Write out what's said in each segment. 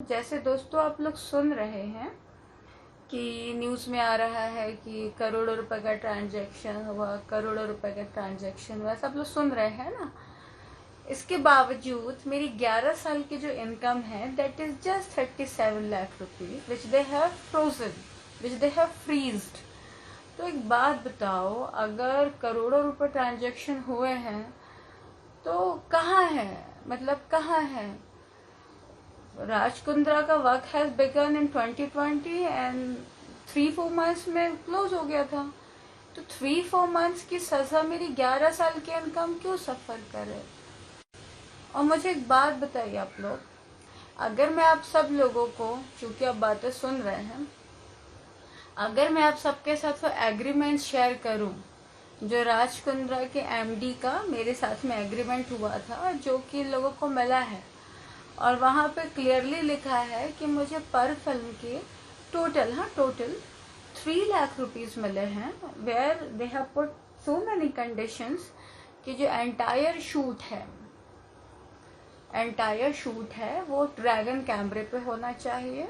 जैसे दोस्तों आप लोग सुन रहे हैं कि न्यूज़ में आ रहा है कि करोड़ों रुपए का ट्रांजैक्शन हुआ, करोड़ों रुपए का ट्रांजैक्शन हुआ, सब लोग सुन रहे हैं ना। इसके बावजूद मेरी 11 साल की जो इनकम है that is just 37 lakh rupees which they have frozen, which they have freezed. तो एक बात बताओ, अगर करोड़ों रुपए ट्रांजैक्शन हुए हैं तो कहाँ है, मतलब कहाँ है? राज कुंद्रा का work has begin in 2020 and 3-4 months में क्लोज हो गया था। तो 3-4 मंथ्स की सजा मेरी 11 साल की इनकम क्यों सफर करे? और मुझे एक बात बताइए आप लोग, अगर मैं आप सब लोगों को, चूंकि आप बातें सुन रहे हैं, अगर मैं आप सबके साथ वो एग्रीमेंट शेयर करूं जो राज कुंद्रा के एमडी का मेरे साथ में एग्रीमेंट हुआ था, जो कि लोगों को मिला है, और वहाँ पे क्लियरली लिखा है कि मुझे पर फिल्म के टोटल 3 लाख रुपीज़ मिले हैं, where they have put so many conditions कि जो एंटायर शूट है वो ड्रैगन कैमरे पे होना चाहिए।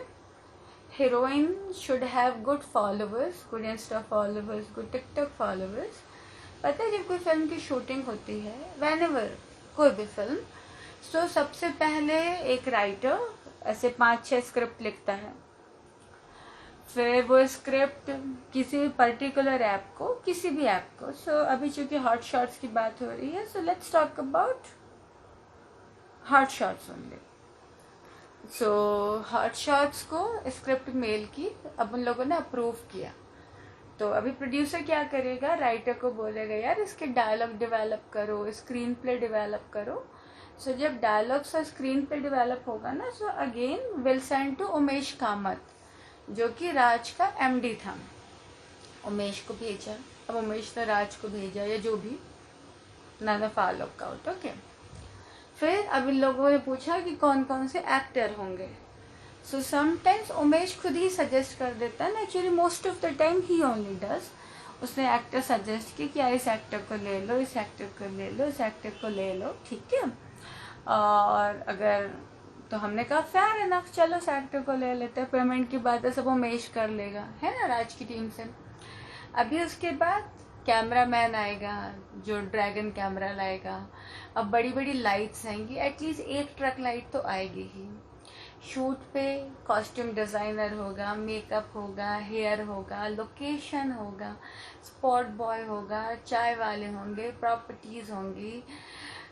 Heroine should have good followers, good Insta followers, good TikTok followers. पता है, जब कोई फिल्म की शूटिंग होती है, व्हेनेवर कोई भी फिल्म, तो सबसे पहले एक राइटर ऐसे 5-6 स्क्रिप्ट लिखता है। फिर वो स्क्रिप्ट किसी पर्टिकुलर ऐप को, किसी भी ऐप को, सो अभी चूंकि हॉट शॉट्स की बात हो रही है, so let's talk about hot shots only. So hot shots को स्क्रिप्ट मेल की, अब उन लोगों ने अप्रूव किया। तो अभी प्रोड्यूसर क्या करेगा, राइटर को बोलेगा यार इसके डायलॉग डेवलप करो, स्क्रीन प्ले डेवलप करो। सो जब डायलॉग्स और स्क्रीन प्ले डेवलप होगा ना, so again will send to Umesh Kamat, जो कि राज का एमडी था। उमेश को भेजा, अब उमेश ने राज को भेजा, या जो भी, नन ऑफ आउट, ओके। फिर अब इन लोगों ने पूछा कि कौन कौन से एक्टर होंगे। सो समटाइम्स उमेश खुद ही सजेस्ट कर देता है, actually most of the time he only does. उसने एक्टर सजेस्ट की कि यार इस एक्टर को ले लो, इस एक्टर को ले लो, इस एक्टर को ले लो, ठीक है। और अगर तो हमने कहा फेयर इनफ, चलो इस एक्टर को ले लेते हैं, पेमेंट की बात है सब उमेश कर लेगा, है ना, राज की टीम से। अभी उसके बाद कैमरा मैन आएगा जो ड्रैगन कैमरा लाएगा। अब बड़ी बड़ी लाइट्स आएंगी, एटलीस्ट एक ट्रक लाइट तो आएगी ही। शूट पे कॉस्ट्यूम डिज़ाइनर होगा, मेकअप होगा, हेयर होगा, लोकेशन होगा, स्पॉट बॉय होगा, चाय वाले होंगे, प्रॉपर्टीज़ होंगी,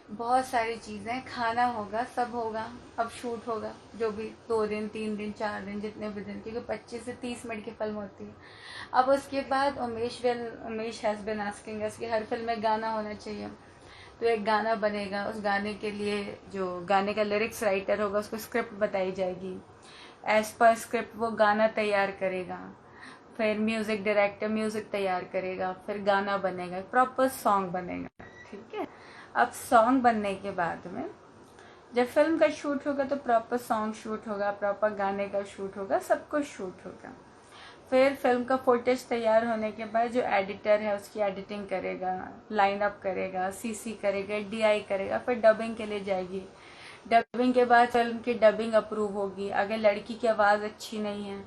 बहुत सारी चीज़ें, खाना होगा, सब होगा। अब शूट होगा जो भी 2 दिन, 3 दिन, 4 दिन, जितने भी दिन, क्योंकि 25 से 30 मिनट की फिल्म होती है। अब उसके बाद Umesh has been asking us कि हर फिल्म में गाना होना चाहिए। तो एक गाना बनेगा, उस गाने के लिए जो गाने का लिरिक्स राइटर होगा उसको स्क्रिप्ट बताई जाएगी, एज पर स्क्रिप्ट वो गाना तैयार करेगा। फिर म्यूज़िक डायरेक्टर म्यूज़िक तैयार करेगा, फिर गाना बनेगा, प्रॉपर सॉन्ग बनेगा, ठीक है। अब सॉन्ग बनने के बाद में जब फिल्म का शूट होगा तो प्रॉपर सॉन्ग शूट होगा, प्रॉपर गाने का शूट होगा, सब कुछ शूट होगा। फिर फिल्म का फुटेज तैयार होने के बाद जो एडिटर है उसकी एडिटिंग करेगा, लाइन अप करेगा, सीसी करेगा, डीआई करेगा, फिर डबिंग के लिए जाएगी। डबिंग के बाद फिल्म की डबिंग अप्रूव होगी। अगर लड़की की आवाज़ अच्छी नहीं है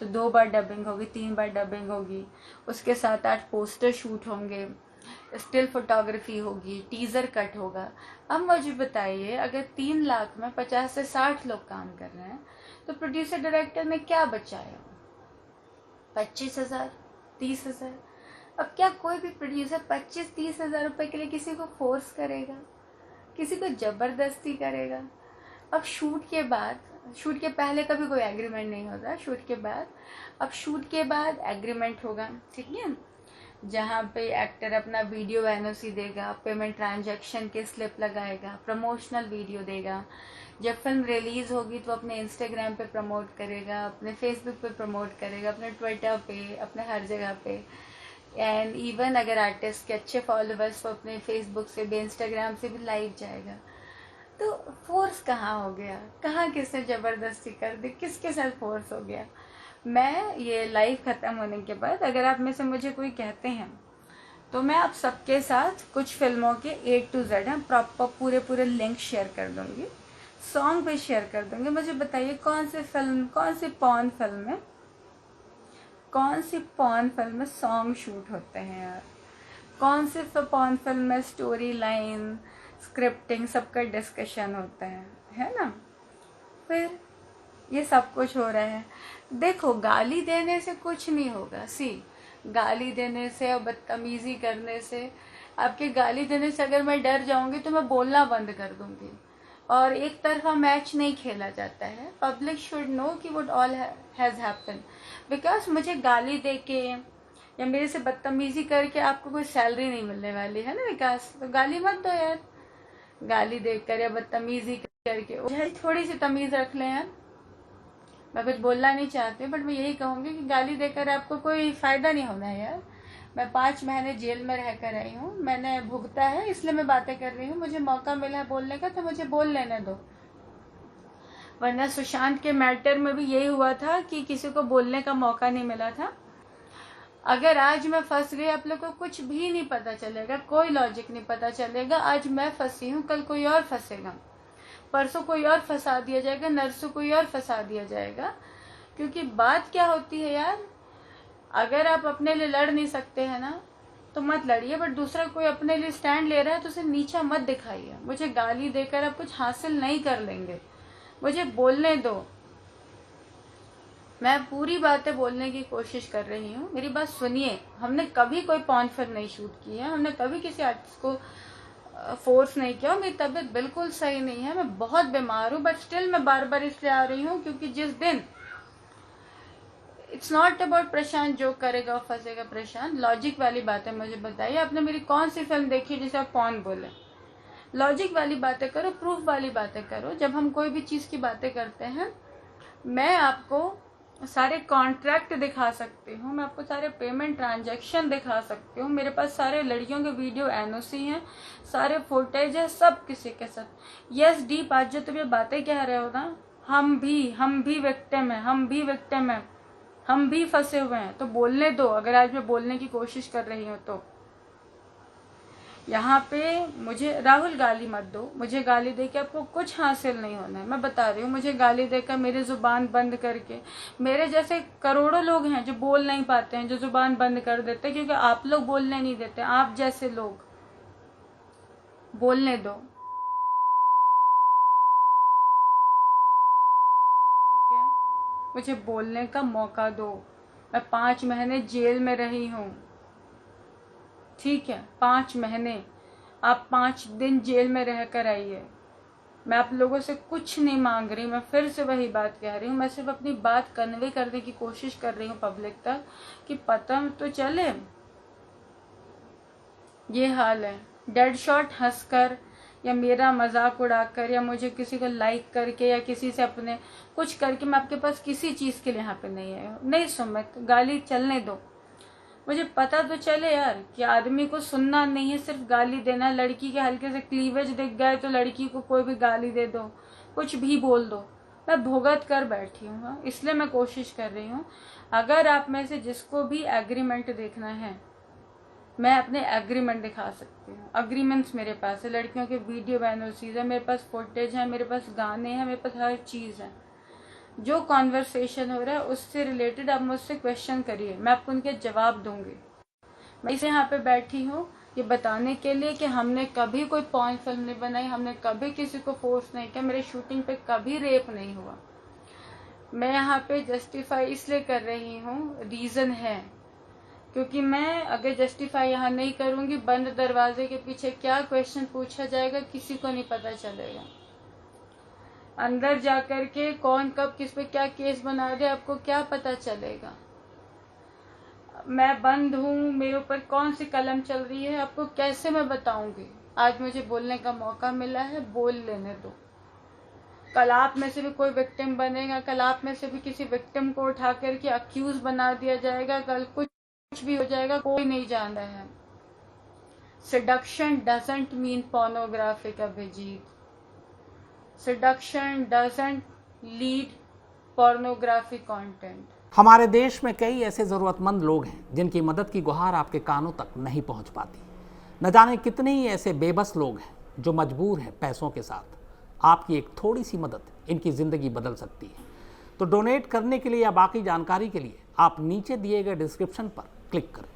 तो 2 बार डबिंग होगी, 3 बार डबिंग होगी। उसके 7-8 पोस्टर शूट होंगे, स्टिल फोटोग्राफी होगी, टीजर कट होगा। अब मुझे बताइए, अगर 3 लाख में 50 से 60 लोग काम कर रहे हैं तो प्रोड्यूसर डायरेक्टर ने क्या बचाया? 25,000, 30,000। अब क्या कोई भी प्रोड्यूसर 25-30 हजार रुपए के लिए किसी को फोर्स करेगा, किसी को जबरदस्ती करेगा? अब शूट के बाद, शूट के पहले कभी कोई एग्रीमेंट नहीं होता, शूट के बाद, अब शूट के बाद एग्रीमेंट होगा, ठीक है, जहाँ पे एक्टर अपना वीडियो एनओसी देगा, पेमेंट ट्रांजैक्शन के स्लिप लगाएगा, प्रमोशनल वीडियो देगा। जब फिल्म रिलीज होगी तो अपने इंस्टाग्राम पे प्रमोट करेगा, अपने फेसबुक पे प्रमोट करेगा, अपने ट्विटर पे, अपने हर जगह पे। एंड इवन अगर आर्टिस्ट के अच्छे फॉलोअर्स, वो अपने फेसबुक से भी, इंस्टाग्राम से भी लाइव जाएगा। तो फोर्स कहाँ हो गया? कहाँ किसने ज़बरदस्ती कर दी? किसके साथ फोर्स हो गया? मैं ये लाइव ख़त्म होने के बाद अगर आप में से मुझे कोई कहते हैं तो मैं आप सबके साथ कुछ फिल्मों के A to Z हैं प्रॉपर पूरे लिंक शेयर कर दूंगी। सॉन्ग भी शेयर कर दूंगी। मुझे बताइए कौन सी फिल्म, कौन सी पॉर्न फिल्म में, कौन सी पॉर्न फिल्म में सॉन्ग शूट होते हैं यार? कौन सी पॉर्न फिल्म में स्टोरी लाइन, स्क्रिप्टिंग सबका डिस्कशन होता है ना? फिर ये सब कुछ हो रहा है। देखो, गाली देने से कुछ नहीं होगा। गाली देने से और बदतमीजी करने से, आपके गाली देने से अगर मैं डर जाऊंगी तो मैं बोलना बंद कर दूंगी। और एक तरफा मैच नहीं खेला जाता है। पब्लिक शुड नो कि what all has happen. Because मुझे गाली दे के या मेरे से बदतमीजी करके आपको कोई सैलरी नहीं मिलने वाली है ना विकास। तो गाली मत दो यार, गाली देकर या बदतमीजी करके थोड़ी सी तमीज रख लें यार। मैं कुछ बोलना नहीं चाहती, बट मैं यही कहूँगी कि गाली देकर आपको कोई फ़ायदा नहीं होना है यार। मैं 5 महीने जेल में रह कर आई हूँ, मैंने भुगता है, इसलिए मैं बातें कर रही हूँ। मुझे मौका मिला है बोलने का तो मुझे बोल लेने दो। वरना सुशांत के मैटर में भी यही हुआ था कि किसी को बोलने का मौका नहीं मिला था। अगर आज मैं फंस गई, आप लोग को कुछ भी नहीं पता चलेगा, कोई लॉजिक नहीं पता चलेगा। आज मैं फंसी हूँ, कल कोई और फंसेगा, परसों कोई और फंसा दिया जाएगा, नरसों कोई और फंसा दिया जाएगा। क्योंकि बात क्या होती है यार, अगर आप अपने लिए लड़ नहीं सकते हैं ना तो मत लड़िए, बट दूसरा कोई अपने लिए स्टैंड ले रहा है तो उसे नीचा मत दिखाइए। मुझे गाली देकर आप कुछ हासिल नहीं कर लेंगे, मुझे बोलने दो। मैं पूरी बातें बोलने की कोशिश कर रही हूँ, मेरी बात सुनिए। हमने कभी कोई पॉर्न फिल्म नहीं शूट की है, हमने कभी किसी आर्टिस्ट को फोर्स नहीं किया। मेरी तबीयत बिल्कुल सही नहीं है, मैं बहुत बीमार हूँ, बट स्टिल मैं बार बार इसलिए आ रही हूँ क्योंकि जिस दिन इट्स नॉट अबाउट प्रशांत जो करेगा और फंसेगा प्रशांत। लॉजिक वाली बातें मुझे बताइए, आपने मेरी कौन सी फिल्म देखी जिसे आप पॉर्न बोले? लॉजिक वाली बातें करो, प्रूफ वाली बातें करो। जब हम कोई भी चीज़ की बातें करते हैं, मैं आपको सारे कॉन्ट्रैक्ट दिखा सकती हूँ, मैं आपको सारे पेमेंट ट्रांजैक्शन दिखा सकती हूँ, मेरे पास सारे लड़कियों के वीडियो एनओसी हैं, सारे फुटेज है, सब किसी के साथ। यस डीप, आज जो तुम ये बातें कह रहे हो ना, हम भी विक्टिम है, हम भी विक्टिम है, हम भी फंसे हुए हैं। तो बोलने दो। अगर आज मैं बोलने की कोशिश कर रही हूँ तो यहाँ पे मुझे राहुल गाली मत दो। मुझे गाली देके आपको कुछ हासिल नहीं होना है, मैं बता रही हूँ। मुझे गाली देकर, मेरी जुबान बंद करके, मेरे जैसे करोड़ों लोग हैं जो बोल नहीं पाते हैं, जो जुबान बंद कर देते हैं, क्योंकि आप लोग बोलने नहीं देते। आप जैसे लोग, बोलने दो, ठीक है? मुझे बोलने का मौका दो। मैं 5 महीने जेल में रही हूँ, ठीक है? 5 महीने, आप 5 दिन जेल में रह कर आइए। मैं आप लोगों से कुछ नहीं मांग रही, मैं फिर से वही बात कह रही हूँ। मैं सिर्फ अपनी बात कन्वे करने की कोशिश कर रही हूँ पब्लिक तक, कि पता तो चले। ये हाल है। डेड शॉट हंसकर या मेरा मजाक उड़ाकर या मुझे किसी को लाइक करके या किसी से अपने कुछ करके मैं आपके पास किसी चीज़ के लिए यहाँ पे नहीं आई हूँ। नहीं सुमित, गाली चलने दो। मुझे पता तो चले यार कि आदमी को सुनना नहीं है, सिर्फ गाली देना। लड़की के हल्के से क्लीवेज दिख गए तो लड़की को कोई भी गाली दे दो, कुछ भी बोल दो। मैं भुगत कर बैठी हूँ, इसलिए मैं कोशिश कर रही हूँ। अगर आप में से जिसको भी एग्रीमेंट देखना है, मैं अपने एग्रीमेंट दिखा सकती हूँ। एग्रीमेंट्स मेरे पास है, लड़कियों के वीडियो एनओसीज है, मेरे पास फुटेज है, मेरे पास गाने हैं, मेरे पास हर चीज़ है। जो कॉन्वर्सेशन हो रहा है उससे रिलेटेड आप मुझसे क्वेश्चन करिए, मैं आपको उनके जवाब दूंगी। मैं इसे यहाँ पे बैठी हूँ ये बताने के लिए कि हमने कभी कोई पॉर्न फिल्म नहीं बनाई, हमने कभी किसी को फोर्स नहीं किया, मेरे शूटिंग पे कभी रेप नहीं हुआ। मैं यहाँ पे जस्टिफाई इसलिए कर रही हूँ, रीज़न है क्योंकि मैं अगर जस्टिफाई यहाँ नहीं करूँगी, बंद दरवाजे के पीछे क्या क्वेश्चन पूछा जाएगा किसी को नहीं पता चलेगा। अंदर जाकर के कौन कब किस पे क्या केस बना दे आपको क्या पता चलेगा। मैं बंद हूँ, मेरे ऊपर कौन सी कलम चल रही है आपको कैसे मैं बताऊंगी। आज मुझे बोलने का मौका मिला है, बोल लेने दो। कल आप में से भी कोई विक्टिम बनेगा, कल आप में से भी किसी विक्टिम को उठा करके अक्यूज बना दिया जाएगा, कल कुछ भी हो जाएगा, कोई नहीं जान रहा है। Seduction doesn't mean pornographic, Abhijit. Seduction doesn't lead pornography content। हमारे देश में कई ऐसे ज़रूरतमंद लोग हैं जिनकी मदद की गुहार आपके कानों तक नहीं पहुंच पाती। न जाने कितने ही ऐसे बेबस लोग हैं जो मजबूर हैं पैसों के साथ आपकी एक थोड़ी सी मदद इनकी ज़िंदगी बदल सकती है। तो डोनेट करने के लिए या बाकी जानकारी के लिए आप नीचे दिए गए डिस्क्रिप्शन पर क्लिक करें।